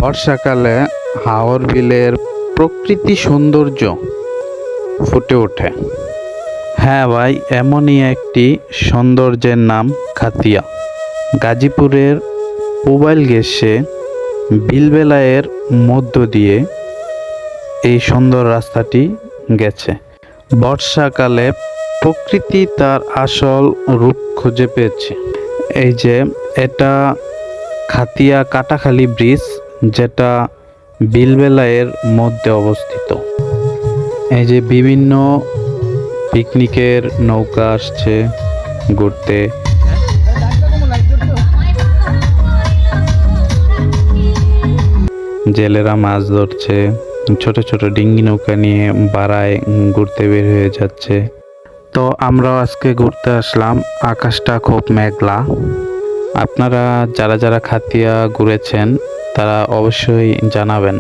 বর্ষাকালে হাওর বিলের প্রকৃতি সৌন্দর্য ফুটে ওঠে। হ্যাঁ ভাই, এমনই একটি সৌন্দর্যের নাম খাতিয়া। গাজীপুরের পুবাইল ঘেঁষে বিলবেলায়ের মধ্য দিয়ে এই সুন্দর রাস্তাটি গেছে। বর্ষাকালে প্রকৃতি তার আসল রূপ খুঁজে পেয়েছে। এই যে এটা খাতিয়া কাটাখালী ব্রিজ, যেটা বিলবেলায়ের মধ্যে অবস্থিত। এই যে বিভিন্ন পিকনিকের নৌকা আসছে ঘুরতে। জেলেরা মাছ ধরছে, ছোট ছোট ডিঙ্গি নৌকা নিয়ে বারায় ঘুরতে বের হয়ে যাচ্ছে। তো আমরাও আজকে ঘুরতে আসলাম। আকাশটা খুব মেঘলা। আপনারা যারা যারা খাতিয়া ঘুরেছেন তারা অবশ্যই জানাবেন।